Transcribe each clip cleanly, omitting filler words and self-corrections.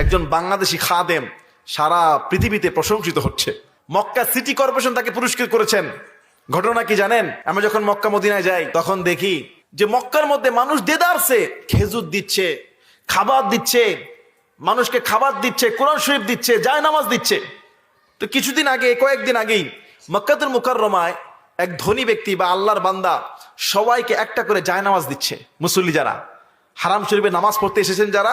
একজন বাংলাদেশি খাদেম সারা পৃথিবীতে প্রশংসিত হচ্ছে। মক্কা সিটি কর্পোরেশন তাকে পুরস্কৃত করেছেন। ঘটনা কি জানেন? আমরা যখন মক্কা মদিনায় যাই তখন দেখি যে মক্কার মধ্যে মানুষ দেদারসে খেজুর দিচ্ছে, খাবার দিচ্ছে, মানুষকে খাবার দিচ্ছে, কোরআন শরীফ দিচ্ছে, জায়নামাজ দিচ্ছে। তো কিছুদিন আগে, কয়েকদিন আগেই মক্কাতুল মুকাররমায় এক ধনী ব্যক্তি বা আল্লাহর বান্দা সবাইকে একটা করে জায়নামাজ দিচ্ছে। মুসল্লি যারা হারাম শরীফে নামাজ পড়তে এসেছেন, যারা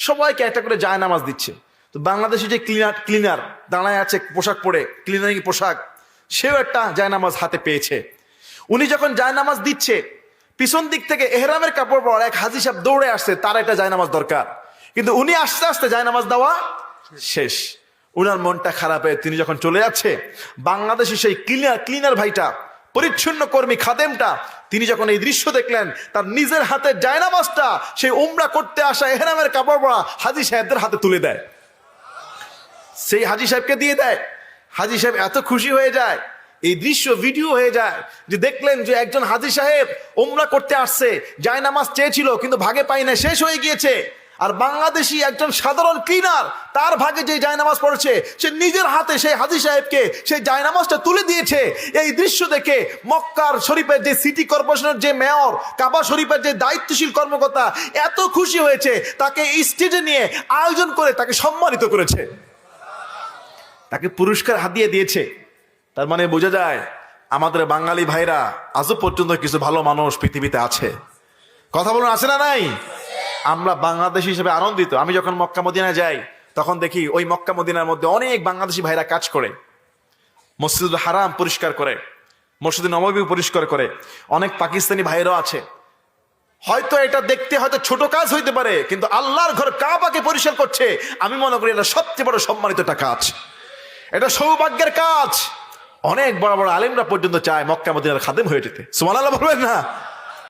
সবাইকে একটা করে জায়নামাজ দিচ্ছে। তো বাংলাদেশি যে ক্লিনার দাঁড়ায় আছে পোশাক পরে, ক্লিনারিং পোশাক, সেও একটা জায়নামাজ হাতে পেয়েছে। উনি যখন জায়নামাজ দিচ্ছে, পিছন দিক থেকে এহরামের কাপড় পরা এক হাজী সাহেব দৌড়ে আসছে, তার একটা জায়নামাজ দরকার। কিন্তু উনি আস্তে আস্তে জায়নামাজ দেওয়া শেষ। উনার মনটা খারাপ হয়ে তিনি যখন চলে যাচ্ছে, বাংলাদেশি সেই ক্লিনার ভাইটা, পরিচ্ছন্ন কর্মী খাদেমটা, তিনি যখন এই দৃশ্য দেখলেন, তার নিজের হাতে জায়নামাজটা সেই উমরা করতে আসা এহরামের কাপড় পরা হাজী সাহেবদের হাতে তুলে দেয়, সেই হাজী সাহেবকে দিয়ে দেয়। হাজী সাহেব এত খুশি হয়ে যায়, এই দৃশ্য ভিডিও হয়ে যায়, যে দেখলেন যে একজন হাজী সাহেব উমরা করতে আসছে, জায়নামাজ চেয়েছিল কিন্তু ভাগে পাই না, শেষ হয়ে গিয়েছে। আর বাংলাদেশি একজন সাধারণ ক্লিনার, তার ভাগে যে জায়নামাজ পড়েছে, সে নিজের হাতে সেই হাজী সাহেবকে সেই জায়নামাজটা তুলে দিয়েছে। এই দৃশ্য দেখে মক্কার শরীফের যে সিটি কর্পোরেশনের যে মেয়র, কাবা শরীফের যে দায়িত্বশীল কর্মকর্তা এত খুশি হয়েছে, তাকে স্টেজে নিয়ে আয়োজন করে তাকে সম্মানিত করেছে, তাকে পুরস্কার হাতিয়ে দিয়েছে। তার মানে বোঝা যায় আমাদের বাঙালি ভাইরা আজও পর্যন্ত কিছু ভালো মানুষ পৃথিবীতে আছে। কথা বলুন, আছে না নাই? আমরা বাংলাদেশি হিসেবে আনন্দিত। আমি যখন মক্কা মদিনায় যাই তখন দেখি ওই মক্কা মদিনার মধ্যে অনেক বাংলাদেশি ভাইরা কাজ করে, মসজিদুল হারাম পরিষ্কার করে, মসজিদ নববী পরিষ্কার করে। অনেক পাকিস্তানি ভাইরাও আছে। হয়তো এটা দেখতে হয়তো ছোট কাজ হইতে পারে, কিন্তু আল্লাহর ঘর কাবাকে পরিষ্কার করছে, আমি মনে করি এটা সবচেয়ে বড় সম্মানিত একটা কাজ, এটা সৌভাগ্যের কাজ। অনেক বড় বড় আলেমরা পর্যন্ত চায় মক্কা মদিনার খাদেম হয়ে যেতে। সুবহানাল্লাহ বলবেন না?